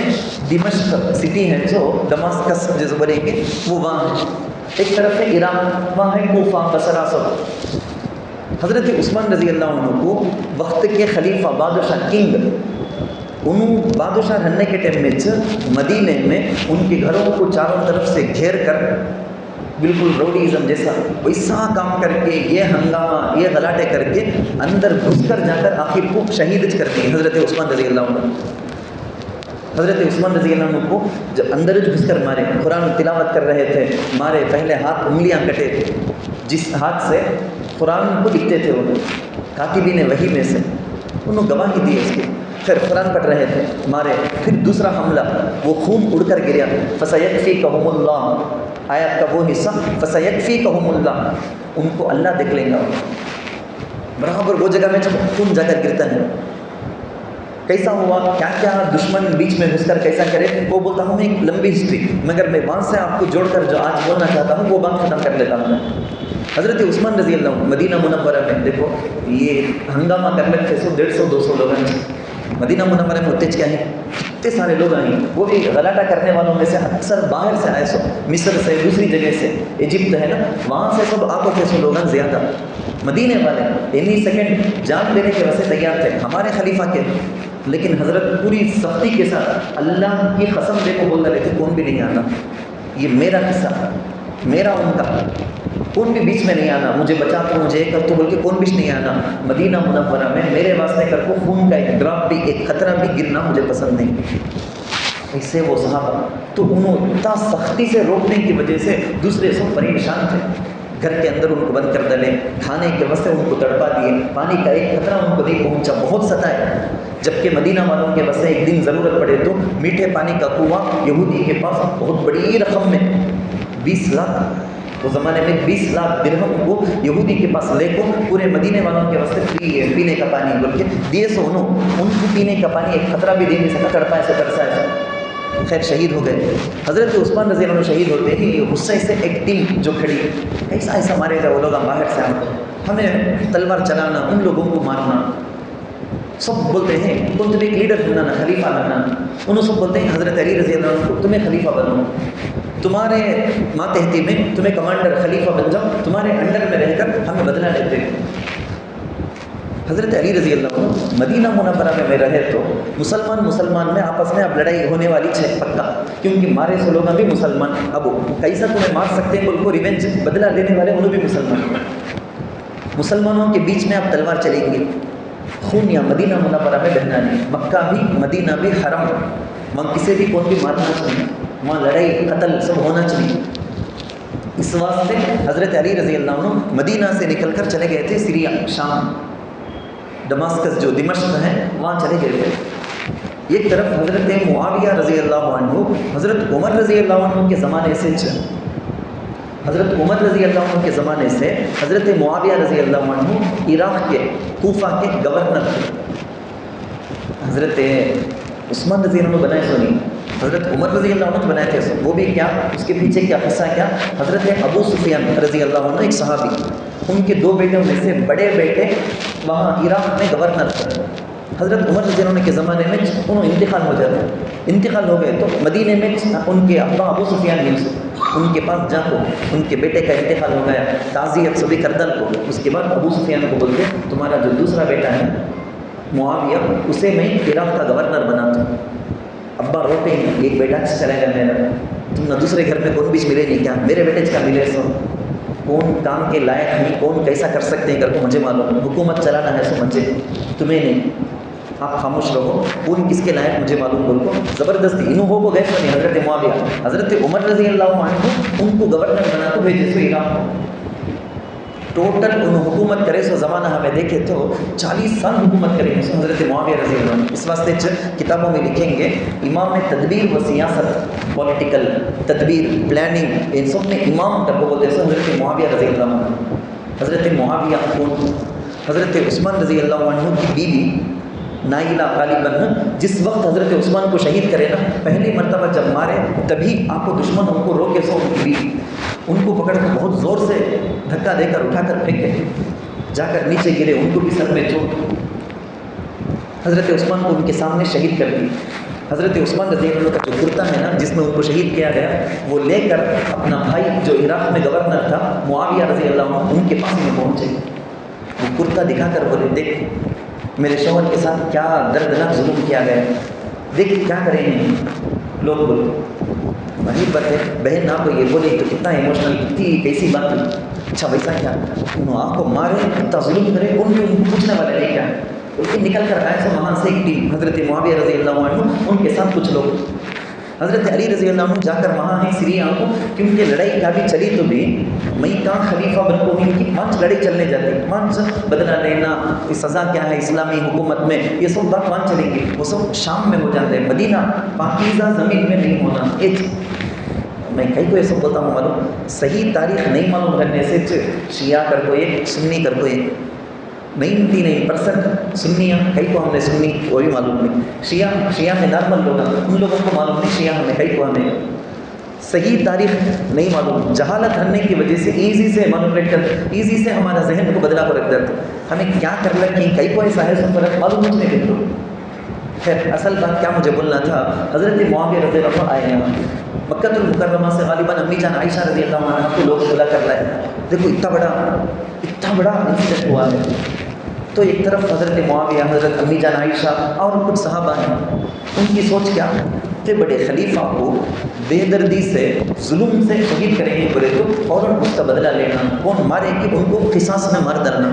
دمشق سٹی ہے جو دماسکس جو بولیں گے وہ وہاں ہے، ایک طرف ہے عراق، وہاں ہے کوفہ، بصرہ سب۔ حضرت عثمان رضی اللہ عنہ کو وقت کے خلیفہ، بادشاہ، کنگ، انہوں بادشاہ رہنے کے ٹائم میں مدینے میں ان کے گھروں کو چاروں طرف سے گھیر کر بالکل روڈیزم جیسا ویسا کام کر کے، یہ ہنگامہ، یہ غلاٹے کر کے اندر گھس کر جا کر آخر کو شہید کر دی حضرت عثمان رضی اللہ عنہ۔ حضرت عثمان رضی اللہ عنہ کو جب اندر گھس کر مارے، قرآن تلاوت کر رہے تھے، مارے، پہلے ہاتھ انگلیاں کٹے، جس ہاتھ سے قرآن کو لکھتے تھے وہ کاتبین وحی میں سے، انہوں گواہی دی اس کی، پھر قرآن پڑھ رہے تھے، مارے، پھر دوسرا حملہ، وہ خون اڑ کر گریا، فَسَيَكْفِيكَهُمُ اللَّهُ، آیت کا وہ حصہ فَسَيَكْفِيكَهُمُ اللَّهُ، ان کو اللہ دیکھ لیں گا، برابر وہ جگہ میں خون جا کر گرتا ہے۔ کیسا ہوا، کیا کیا دشمن بیچ میں گھس کر کیسا کرے، وہ بولتا ہوں ایک لمبی ہسٹری، مگر میں وہاں سے آپ کو جوڑ کر جو آج بولنا چاہتا ہوں وہ بات ختم کر لیتا ہوں۔ حضرت عثمان رضی اللہ عنہ مدینہ منورہ میں، دیکھو یہ ہنگامہ کر لگتے 100 150 200 لوگ ہیں، مدینہ منورہ میں اتنے کیا ہے، اتنے سارے لوگ آئیں، وہ بھی غلاٹہ کرنے والوں میں سے اکثر باہر سے آئے، سو مصر سے، دوسری جگہ سے، ایجپٹ ہے نا، وہاں سے سب آکو کے سو لوگ زیادہ، مدینے والے اینی سیکنڈ جان دینے کے واسطے تیار تھے، ہمارے خلیفہ کے، لیکن حضرت پوری سختی کے ساتھ اللہ کی قسم دے کو بول رہے تھے کون بھی نہیں آنا، یہ میرا قصہ، میرا ان کا، کون بھی بیچ میں نہیں آنا، مجھے بچا تو مجھے کر تو بول کے کون بیچ نہیں آنا، مدینہ منورہ میں میرے واسطے کر کو خون کا ایک ڈراپ بھی، ایک قطرہ بھی گرنا مجھے پسند نہیں۔ ایسے وہ صحابہ تو انہوں اتنا سختی سے روکنے کی وجہ سے دوسرے سب پریشان تھے، گھر کے اندر ان کو بند کر ڈالے، کھانے کے واسطے ان کو تڑپا دیے، پانی کا ایک قطرہ ان کو نہیں پہنچا، بہت ستائے۔ جبکہ مدینہ والوں کے واسطے ایک دن ضرورت پڑے تو میٹھے پانی کا کنواں یہودی کے پاس بہت بڑی رقم میں 20 لاکھ، اس زمانے میں 20 لاکھ درہم کو یہودی کے پاس لے کو پورے مدینے والوں کے واسطے فری ہے پینے کا پانی بول کے دیے سو ان کو پینے کا پانی ایک قطرہ بھی دے نہیں سکا، تڑپا ایسے ترسا ایسا، خیر شہید ہو گئے۔ حضرت عثمان رضی اللہ عنہ شہید ہوتے ہی غصے سے ایک ٹیم جو کھڑی ایسا ایسا مارے گا وہ لوگ باہر سے ہمیں تلوار چلانا، ان لوگوں کو مارنا، سب بولتے ہیں تم ایک لیڈر بننا، خلیفہ بننا، انہوں سب بولتے ہیں حضرت علی رضی اللہ عنہ کو تمہیں خلیفہ بنو، تمہارے ماتحتی میں تمہیں کمانڈر خلیفہ بن جاؤ، تمہارے انڈر میں رہ کر ہمیں بدلہ لیتے ہیں۔ حضرت علی رضی اللہ عنہ مدینہ منورہ میں رہے تو مسلمان میں آپس میں اب لڑائی ہونے والی ہے پکا، کیونکہ مارے سو لوگ بھی مسلمان، اب کیسا تمہیں مار سکتے ہیں ان کو ریونج بدلہ لینے والے انہوں بھی مسلمانوں کے بیچ میں اب تلوار چلیں گی، خون یا مدینہ منورہ میں بہنا نہیں، مکہ بھی مدینہ بھی حرم، وہاں کسی بھی کون بھی مارنا چاہیے، وہاں لڑائی قتل سب ہونا چاہیے۔ اس واسطے حضرت علی رضی اللہ عنہ مدینہ سے نکل کر چلے گئے تھے سیریا، شام، دماسکس جو دمشق ہے وہاں چلے گئے تھے۔ ایک طرف حضرت معاویہ رضی اللہ عنہ حضرت عمر رضی اللہ عنہ کے زمانے سے حضرت عمر رضی اللہ عنہ کے زمانے سے حضرت معاویہ رضی اللہ عنہ عراق کے کوفہ کے گورنر تھے۔ حضرت عثمان رضی اللہ عنہ بنائے سو نہیں، حضرت عمر رضی اللہ عنہ بنائے تھے، وہ بھی کیا، اس کے پیچھے کیا قصہ کیا، حضرت ابو سفیان رضی اللہ عنہ ایک صحابی، ان کے 2 بیٹوں میں سے بڑے بیٹے وہاں عراق میں گورنر تھے۔ حضرت عمر رضی اللہ عنہ کے زمانے میں انہوں انتقال ہو جاتے، انتقال ہو گئے تو مدینے میں ان کے ابا ابو سفیان ان کے پاس جا کو ان کے بیٹے کا انتقال ہو گیا، تعزیت سبھی کردل کو، اس کے بعد ابو سفیان کو بولتے تمہارا جو دوسرا بیٹا ہے معاویہ اسے میں عراق کا گورنر بناتا ہوں۔ ابا روتے ہیں ایک بیٹا چلا گیا میرا، تم نہ دوسرے گھر میں کون بھی ملے نہیں کیا، میرے بیٹے کا ملے سو، کون کام کے لائق نہیں، کون کیسا کر سکتے ہیں گھر کو مجھے معلوم، حکومت چلانا ہے سو مجھے، تمہیں نہیں، آپ خاموش رہو، کون کس کے لائق مجھے معلوم بول کو زبردستی انہوں ہو گئے نہیں۔ حضرت معاویہ حضرت عمر رضی اللہ عنہ ان کو گورنر بنا تو بھیجے سو عراق کو، ٹوٹل انہوں حکومت کرے سو زمانہ ہمیں دیکھے تو 40 سال حکومت کریں گے سو حضرت معاویہ رضی اللہ عنہ۔ اس واسطے کتابوں میں لکھیں گے امام نے تدبیر و سیاست، پولیٹیکل تدبیر، پلاننگ، ان سب میں امام تک بولتے سو حضرت معاویہ رضی اللہ عنہ۔ حضرت معاویہ کون، حضرت عثمان رضی اللہ عنہ کی بیوی نائلہ غالباً جس وقت حضرت عثمان کو شہید کرے نا، پہلی مرتبہ جب مارے تبھی آپ کو دشمن ان کو روکے سو ان کی بیوی ان کو پکڑ کر بہت زور سے دھکا دے کر اٹھا کر پھینکے، جا کر نیچے گرے، ان کو بھی سر میں چوٹ، حضرت عثمان کو ان کے سامنے شہید کر دی۔ حضرت عثمان رضی اللہ عنہ کا جو کرتا ہے نا جس میں ان کو شہید کیا گیا، وہ لے کر اپنا بھائی جو عراق میں گورنر تھا معاویہ رضی اللہ عنہ ان کے پاس میں پہنچے، وہ کرتا دکھا کر بولے دیکھ میرے شوہر کے ساتھ کیا دردناک ظلم کیا گیا، دیکھ کیا کریں گے لوگ، بولتے وہی بات ہے بہن آپ کو یہ بولے تو کتنا ایموشنل، کتنی کیسی بات ہے، اچھا ویسا کیا انہوں آپ کو مارے اتنا ظلم کرے، ان کو پوچھنے والے نہیں کیا، نکل کر آئے سو وہاں سے ایک ٹیم حضرت معاویہ رضی اللہ عنہ ان کے ساتھ کچھ لوگ، حضرت علی رضی اللہ عنہ جا کر وہاں ہیں سیریا کو، کیونکہ لڑائی کا بھی چلی تو بھی میں کہاں خلیفہ بن کو ان کی 5 لڑائی چلنے جاتی، 5 بدلہ لینا، سزا کیا ہے اسلامی حکومت میں، یہ سب بات وہاں چلیں گی، وہ سب شام میں ہو جاتے ہیں، مدینہ پاکیزہ زمین میں نہیں ہونا۔ ایک میں کئی کو یہ سب بولتا ہوں معلوم، صحیح تاریخ نہیں معلوم کرنے سے شیعہ کر کو ایک، سنی کر کو ایک، 99% سنی ہیں، کئی کو ہم نے سنی وہ بھی معلوم نہیں، شیعہ میں نارمل لوگ ہیں ان لوگوں کو معلوم نہیں، شیعہ ہمیں کئی کو ہمیں صحیح تاریخ نہیں معلوم، جہالت رہنے کی وجہ سے ایزی سے مانوپلیٹ کر، ایزی سے ہمارا ذہن کو بدلا کر رکھ دیتے، ہمیں کیا کر لگی کئی کو ایسا ہے سب فرق معلوم مجھ نہیں دیتے۔ خیر اصل بات کیا مجھے بولنا تھا، حضرت معاویہ رضی اللہ عنہ آئے ہیں مکہ المکرمہ سے، غالباً امی جان عائشہ رضی اللہ عنہ کو لوگ بلا کر لائے، دیکھو اتنا بڑا انسیڈنٹ ہوا ہے، تو ایک طرف حضرت معاویہ، حضرت امی جان عائشہ اور کچھ صحابہ ہیں، ان کی سوچ کیا کہ بڑے خلیفہ کو بے دردی سے ظلم سے شہید کریں گے بولے تو فوراً اس کا بدلہ لینا، کون مارے کہ ان کو قصاص میں مار ڈالنا۔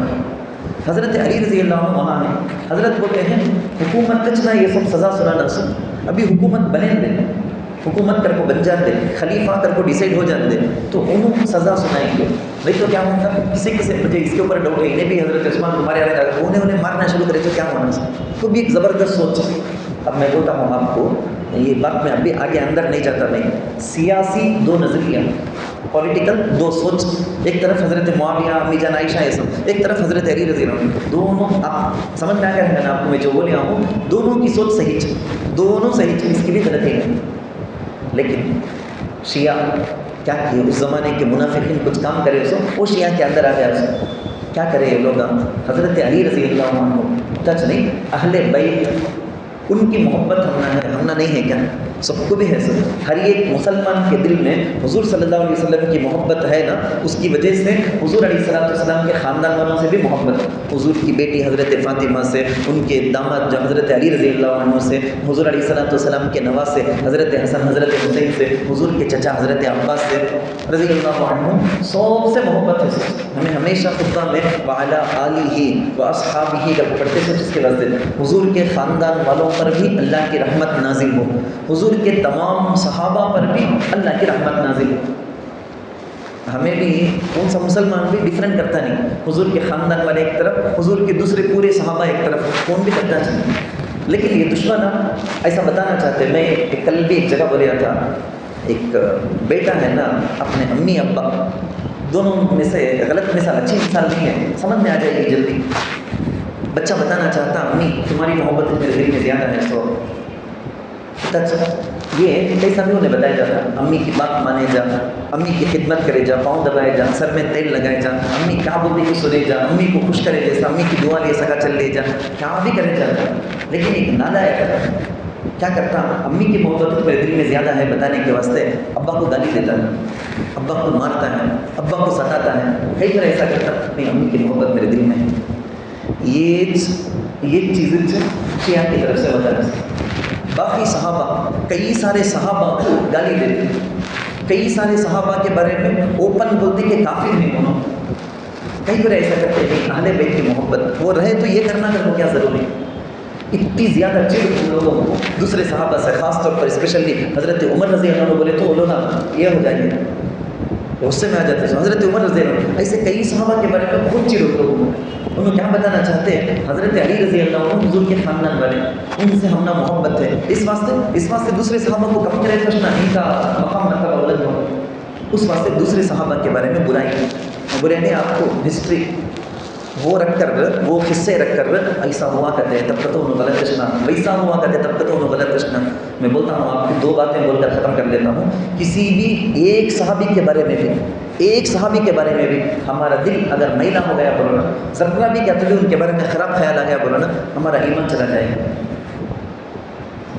حضرت علی رضی اللہ عنہ وہاں ہیں، حضرت بولتے ہیں حکومت کچھ نہ یہ سب سزا سنانا سن، ابھی حکومت بنے دیں، حکومت کر کو بن جاتے, خلیفہ کر کو ڈیسائڈ ہو جاتے, تو انہوں سزا سنائیں گے. نہیں تو کیا ہوتا, کسی مجھے اس کے اوپر ڈاؤٹ ہے, انہیں بھی حضرت عثمان کو مارے آ رہا, انہیں مارنا شروع کرے تو کیا ہونا. تو بھی ایک زبردست سوچ. اب میں بولتا ہوں آپ کو, یہ بات میں ابھی آگے اندر نہیں جاتا. نہیں, سیاسی دو نظریہ, پولیٹیکل دو سوچ, ایک طرف حضرت معاویہ, امی جان عائشہ, یہ سب, ایک طرف حضرت علی رضی اللہ عنہ. دونوں آپ سمجھ میں آ گیا ہے نا, آپ کو میں جو بولے ہوں, دونوں کی سوچ صحیح ہے, دونوں صحیح ہے, اس کی بھی غلطی نہیں. لیکن شیعہ کیا کیے, اس زمانے کے منافقین کچھ کام کرے سو وہ شیعہ کے اندر آ گیا. سو کیا کرے یہ لوگ, حضرت علی رضی اللہ عنہ سچ نہیں, اہل بیت ان کی محبت ہمنا نہیں ہے کیا, سب کو بھی ہے. سب ہر ایک مسلمان کے دل میں حضور صلی اللہ علیہ وسلم کی محبت ہے نا, اس کی وجہ سے حضور علیہ السلام کے خاندان والوں سے بھی محبت, حضور کی بیٹی حضرت فاطمہ سے, ان کے داماد جو حضرت علی رضی اللہ عنہ سے, حضور علیہ السلام کے نواز سے حضرت حسن حضرت حسین سے, حضور کے چچا حضرت عباس سے رضی اللہ عنہ, سب سے محبت ہے. ہمیں ہمیشہ خطبہ میں وعلی آلہ و اصحابہ کا پڑھتے تھے, جس کے واسطے حضور کے خاندان والوں پر بھی اللہ کی رحمت نازل ہو, حضور کے تمام صحابہ پر بھی اللہ کی رحمت نازل ہو. ہمیں بھی کون سا مسلمان بھی ڈیفرنٹ کرتا نہیں, حضور کے خاندان والے ایک طرف, حضور کے دوسرے پورے صحابہ ایک طرف, کون بھی کرتا نہیں. لیکن یہ دشمن ایسا بتانا چاہتے. میں کل بھی ایک جگہ بولیا تھا, ایک بیٹا ہے نا, اپنے امی ابا دونوں میں سے غلط مثال, اچھی مثال نہیں ہے, سمجھ میں آ جائے گی جلدی. بچہ بتانا چاہتا, امی تمہاری محبت میرے دل میں زیادہ ہے. تو یہ کئی سبھی انہیں بتایا جاتا, امی کی بات مانے جا, امی کی خدمت کرے جا, پاؤں دبائے جا, سر میں تیل لگائے جا, امی کیا بولتے کی سنے جا, امی کو خوش کرے جیسا, امی کی دعا لے سکا چل لے جا, کیا بھی کرے جا. لیکن ایک نالائق کیا کرتا, امی کی محبت میرے دل میں زیادہ ہے بتانے کے واسطے ابا کو گالی دیتا ہے, ابا کو مارتا ہے, ابا کو ستاتا ہے, کئی طرح ایسا کرتا. نہیں, امی کی محبت میرے دل میں ہے. یہ چیزیں شیعہ کی طرف سے بتانا. باقی صحابہ, کئی سارے صحابہ کو گالی دیتے, کئی سارے صحابہ کے بارے میں اوپن بولتے کہ کافر نہیں ہونا, کئی طرح ایسا کرتے ہیں. اہل بیت کی محبت وہ رہے تو یہ کرنا کر کیا ضروری. اتنی زیادہ چڑ ان لوگوں کو دوسرے صحابہ سے, خاص طور پر اسپیشلی حضرت عمر رضی اللہ عنہ بولے تو وہ لوگ یہ ہو جائیں گے, غصے میں آ جاتے ہیں. حضرت عمر رضی اللہ عنہ, ایسے کئی صحابہ کے بارے میں بہت چڑ ان لوگوں کو. انہوں کیا بتانا چاہتے ہیں, حضرت علی رضی اللہ عنہ حضور کے خاندان والے, ان سے ہمنا محبت ہے, اس واسطے دوسرے صحابہ کو کم کرے تو ان کا مقام مرتبہ بلند ہو, اس واسطے دوسرے صحابہ کے بارے میں برائی کی. برے نے آپ کو ہسٹری وہ رکھ کر, وہ قصے رکھ کر, ایسا ہوا کرتے تب تک تو انہوں غلط رشنا, ویسا ہوا کرتے تب تک تو انہوں غلط رشنا. میں بولتا ہوں آپ کو دو باتیں بول کر ختم کر دیتا ہوں. کسی بھی ایک صحابی کے بارے میں بھی, ایک صحابی کے بارے میں بھی ہمارا دل اگر میلا ہو گیا بولو نا, ذرا بھی کہتے ہوئے ان کے بارے میں خراب خیال آ گیا بولو نا, ہمارا ایمان چلا جائے گا.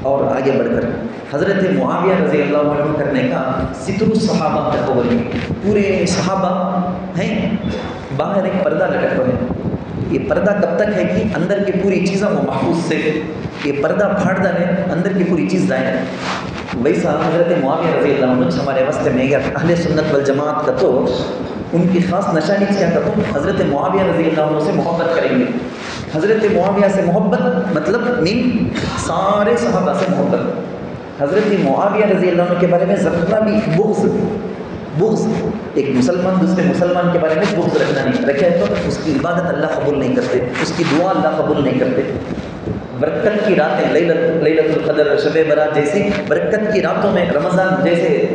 اور آگے بڑھ کر حضرت معاویہ رضی اللہ عنہ کرنے کا ستر الصحابہ کا قول, پورے صحابہ ہیں, باہر ایک پردہ لٹک ہے. یہ پردہ کب تک ہے کہ اندر کی پوری چیزیں وہ محفوظ سے, یہ پردہ پھاڑ ڈالے اندر کی پوری چیز ظاہر ہے. ویسا حضرت معاویہ رضی اللہ عنہ ہمارے واسطے میں اگر اہل سنت والجماعت کا تو ان کی خاص نشانی کیا کرتا ہوں, حضرت معاویہ رضی اللہ عنہ سے محبت کریں گے. حضرت معاویہ سے محبت مطلب مین سارے صحابہ سے محبت. حضرت معاویہ رضی اللہ عنہ کے بارے میں ذرا بھی بغض, ایک مسلمان دوسرے مسلمان کے بارے میں بغض رکھنا نہیں, رکھے تو اس کی عبادت اللہ قبول نہیں کرتے, اس کی دعا اللہ قبول نہیں کرتے. برکت کی راتیں, لیلۃ القدر, شب برات جیسی برکت کی راتوں میں, رمضان جیسے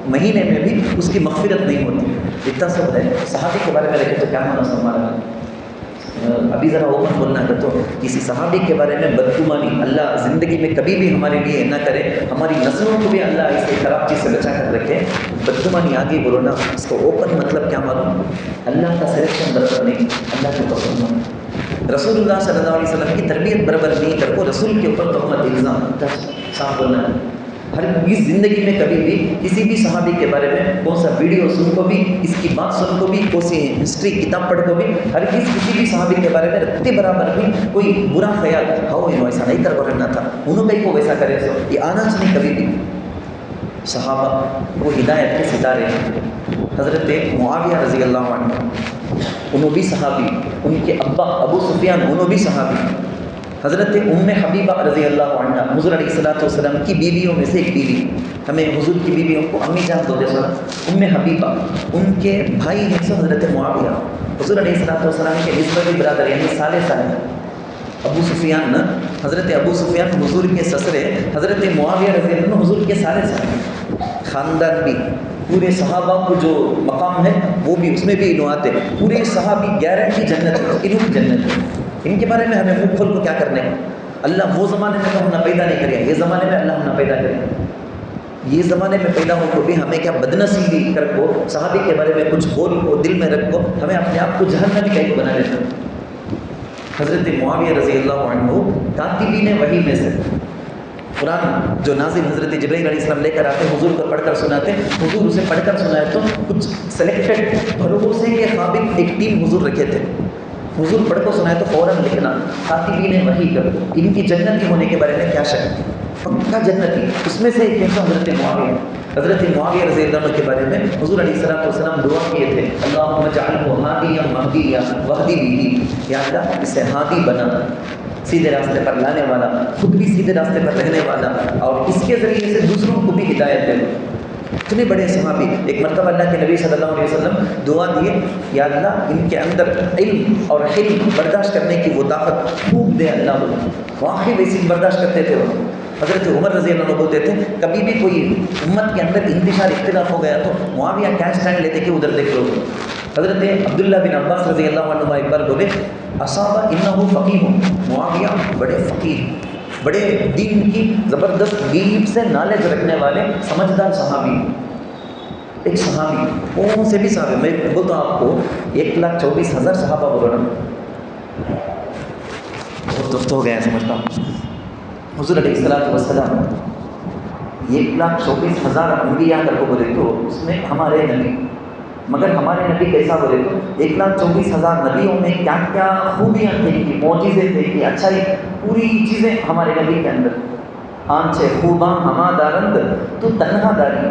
مہینے میں بھی اس کی مغفرت نہیں ہوتی. اتنا سب ہے. صحابی کے بارے میں رکھے تو کیا ہونا ہمارا. ابھی ذرا اوپن بولنا کر, تو کسی صحابی کے بارے میں بدگمانی اللہ زندگی میں کبھی بھی ہمارے لیے نہ کرے, ہماری نسلوں کو بھی اللہ اس خراب چیز سے بچا کر رکھے. بدگمانی آگے بولو نا, اس کو اوپن مطلب کیا معلوم, اللہ کا سلیکشن برابر نہیں, اللہ کے پسند نہیں, رسول اللہ صلی اللہ علیہ وسلم کی تربیت برابر نہیں کر کو رسول کے اوپر تہمت الزام صاف بولنا. ہر اس زندگی میں کبھی بھی کسی بھی صحابی کے بارے میں کون سا ویڈیو سن کو بھی, اس کی بات سن کو بھی, کون سی ہسٹری کتاب پڑھ کو بھی, ہر کسی بھی صحابی کے بارے میں رکھتے برابر بھی کوئی برا خیال ہو, انہوں ایسا نہیں کر رہنا تھا, انہوں کہیں کو ویسا کرے, سو یہ آنا چاہیے کبھی بھی. صحابہ وہ ہدایت کے ستارے ہیں. حضرت معاویہ رضی اللہ عنہ انہوں بھی صحابی, ان کے ابا ابو سفیان انہوں بھی صحابی. حضرت حبیبہ رضی اللہ عنہ حضور علیہ السلام کی بیویوں میں سے ایک بیوی، ہمیں حضور کی بیویوں کو امی جان بولتے سنا، حبیبہ، ان کے بھائی ہیں سو حضرت معاویہ، حضور علیہ السلام کے نسبتی برادر یعنی سالے سالے ابو سفیان، حضرت ابو سفیان حضور کے سسرے، حضرت معاویہ رضی اللہ عنہ حضور کے سالے سالے، خاندان بھی پورے صحابہ کو جو مقام ہے وہ بھی اس میں بھی انہوں آتے، پورے صحابی گارنٹی جنت ہے، انہوں کی جنت ہے۔ ان کے بارے میں ہمیں منہ کھول کو کیا کرنے کا، اللہ وہ زمانے میں تو ہم نہ پیدا نہیں کرے، یہ زمانے میں اللہ ہم نہ پیدا کرے، یہ زمانے میں پیدا ہو تو بھی ہمیں کیا بدنصیبی کر کو صحابی کے بارے میں کچھ بول کو دل میں رکھ کو ہمیں اپنے آپ کو جہنمی کہیں بنا لیتا۔ حضرت معاویہ رضی اللہ عنہ کاتبین وحی میں سے، قرآن جو نازل حضرت جبرائیل علیہ السلام لے کر آتے حضور کو پڑھ کر سناتے، حضور اسے پڑھ کر سنائے تو کچھ سلیکٹڈ بھروسے کے قابل ایک ٹیم حضور رکھے تھے، حضور پڑھ کو سنائے تو فوراً لکھنا کاتبین وحی کر، ان کی جنتی ہونے کے بارے میں کیا شک، پکا جنتی، اس میں سے ایک ایسا حضرت معاویہ رضی اللہ عنہ کے بارے میں حضور علیہ السلام دعا کیے تھے، اللہم اجعلہ ہادیا مہدیا واہدی بہ، یا اللہ اسے ہادی بنا، سیدھے راستے پر لانے والا، خود بھی سیدھے راستے پر رہنے والا، اور اس کے ذریعے سے دوسروں کو بھی ہدایت دے۔ اتنے بڑے صحابی، ایک مرتبہ اللہ کے نبی صلی اللہ علیہ وسلم دعا دیے، یا اللہ ان کے اندر علم اور حلم برداشت کرنے کی وہ طاقت خوب دے اللہ، واقعی ویسی برداشت کرتے تھے وہ۔ حضرت عمر رضی اللہ عنہ بولتے تھے کبھی بھی کوئی امت کے اندر انتشار اختلاف ہو گیا تو معاویہ کیا اسٹینڈ لیتے کہ ادھر دیکھ لو۔ حضرت عبداللہ بن عباس رضی اللہ عنہ ایک بار بولے اصابہ انہ فقیہ، معاویہ بڑے فقیر، بڑے دین کی زبردست ڈیپ سے نالج رکھنے والے سمجھدار صحابی، ایک صحابی، کون سے بھی صحابی، میں بولتا ہوں آپ کو 1,24,000 صحابہ بول رہا، بہت دست ہو گیا سمجھتا ہوں۔ حضور علیہ السلام 1,24,000 انبیاء کر کو بولے تو اس میں ہمارے نبی، مگر ہمارے نبی کیسا بولے تو 1,24,000 نبیوں میں کیا کیا خوبیاں تھیں کہ معجزے تھے کہ اچھائی، پوری چیزیں ہمارے نبی کے اندر، آنچے خوباں ہما دارند تو تنہا داری،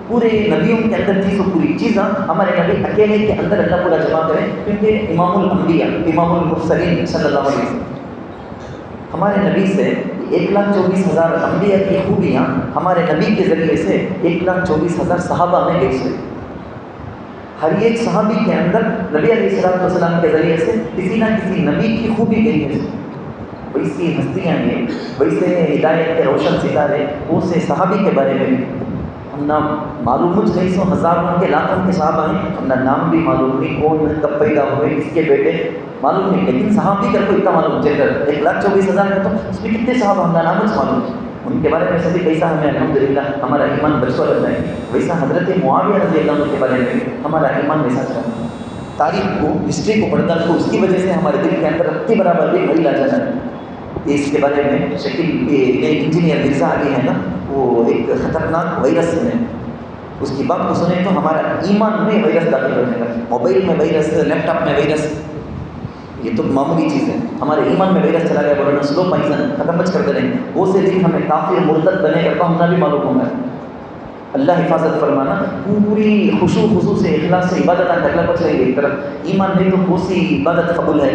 پورے نبیوں کے اندر تھی، تو پوری چیزاں ہمارے نبی اکیلے کے اندر اللہ پورا جمع کریں، کیونکہ امام الانبیاء امام المرسلین صلی اللہ علیہ وسلم، ہمارے نبی سے 1,24,000 انبیاء کی خوبیاں ہمارے نبی کے ذریعے سے 1,24,000 صحابہ میں گئی سے، ہر ایک صحابی کے اندر نبی علیہ السلام کے ذریعے سے کسی نہ کسی نبی کی خوبی گئی ہے، ویسی ہستیاں ہیں، ویسے ہدایت کے روشن ستارے، وہ سے صحابی کے بارے میں بھی ہم نہ معلوم، مجھ نہیں سو ہزاروں کے لاکھوں کے صحابہ ہیں، ہم نہ نام بھی معلوم نہیں، کون کب پیدا ہوئے، کس کے بیٹے معلوم نہیں، لیکن صحابی کا کوئی اتنا معلوم چل رہا 1,24,000 ہے تو اس میں کتنے صحابہ ہم نہ نام معلوم، ان کے بارے میں سبھی کیسا ہمیں الحمدللہ ہمارا ایمان بچوا لگ جائے، ویسا حضرت معاویہ رضی اللہ عنہ کے بارے میں ہمارا ایمان ویسا چاہتا ہے۔ تاریخ کو، ہسٹری کو پڑھنا تو اس کی وجہ سے ہمارے دل کے اندر رتی برابر بھی وہی لا جانا ہے۔ اس کے بارے میں شکیل انجینئر مرزا علی ہے نا، وہ ایک خطرناک وائرس ہے، اس کی بات کو سنیں تو ہمارا ایمان میں وائرس داخل ہونے کا، موبائل میں وائرس، لیپ ٹاپ میں وائرس، یہ تو معمولی چیز ہے، ہمارے ایمان میں وائرس چلا گیا، بولنا سلو پائزن ختم بچ کر دیں، وہ سے دن ہمیں کافر مرتد بنے گا تو ہم نہ بھی معلوم ہوگا۔ اللہ حفاظت فرمانا، پوری خشوع خضوع سے اخلاص سے عبادت اگلا کچھ رہی ہے ایک طرف، ایمان نہیں تو کوسی عبادت قبول ہے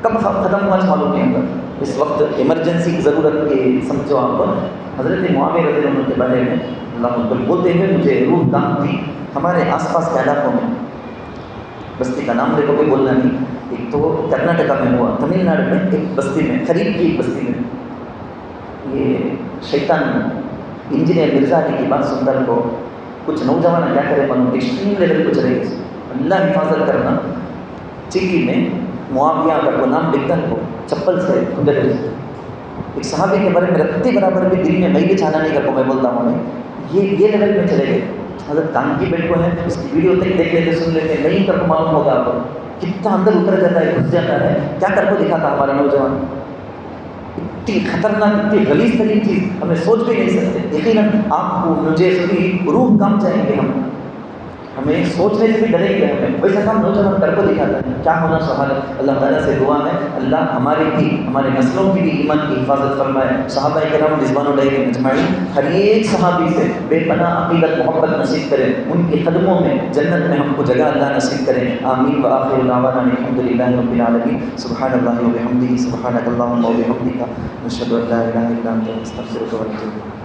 کب ختم ہوا معلوم نہیں ہوگا، اس وقت ایمرجنسی کی ضرورت کی سمجھو آپ۔ حضرت معاویہ رضی اللہ عنہ کے بارے میں اللہ اکبر بولتے ہوئے مجھے روح کام تھی، ہمارے آس پاس کے علاقوں میں، بستی کا نام دیکھو کوئی بولنا نہیں، ایک تو کرناٹکا میں ہوا، تمل ناڈو میں ایک بستی میں، قریب کی ایک بستی میں، یہ شیطان انجینئر مرزا علی کی بات سن کر کو کچھ نوجوان کیا کرے معلوم، ایکسٹریم لیول کچھ رہے، اللہ حفاظت کرنا، چکی میں معاویہ کا کو نام لکھتا ہے کو چپل سے کھدے ایک صحابی کے بارے میں رکھتے برابر بھی دل میں بھی چھانا نہیں کر کو میں بولتا ہوں، یہ لیول میں چلے گئے۔ حضرت کان کی بیٹ کو ہے، اس کی ویڈیو تک دیکھ لیتے سن لیتے، نہیں کر کو معلوم ہوگا آپ کو کتنا اندر اتر جاتا ہے، گھس جاتا ہے، کیا کر کو دکھاتا ہمارا نوجوان، اتنی خطرناک اتنی غلیظ ترین چیز ہمیں سوچ بھی نہیں سکتے، یقیناً آپ کو مجھے سبھی روح کام جائیں گے ہم۔ ہمیں سوچنے سے بھی ڈریں گے ہمیں ویسا کام نوجوان کر کو دکھاتا ہے کیا ہونا سوال ہے. اللہ تعالیٰ سے دعا ہے اللہ ہمارے بھی ہمارے نسلوں کی بھی ایمان کی حفاظت فرمائے. صحابہ کرام رضوان اللہ اجمعین ہر ایک صحابی سے بے پناہ عقیدت محبت نصیب کرے. ان کے قدموں میں جنت میں ہم کو جگہ اللہ نصیب کرے. آمین. وآخر دعوانا الحمد للہ رب العالمین. سبحان اللہ وبحمدہ سبحانک اللہم وبحمدک نشہد ان لا الہ الا انت نستغفرک ونتوب الیک.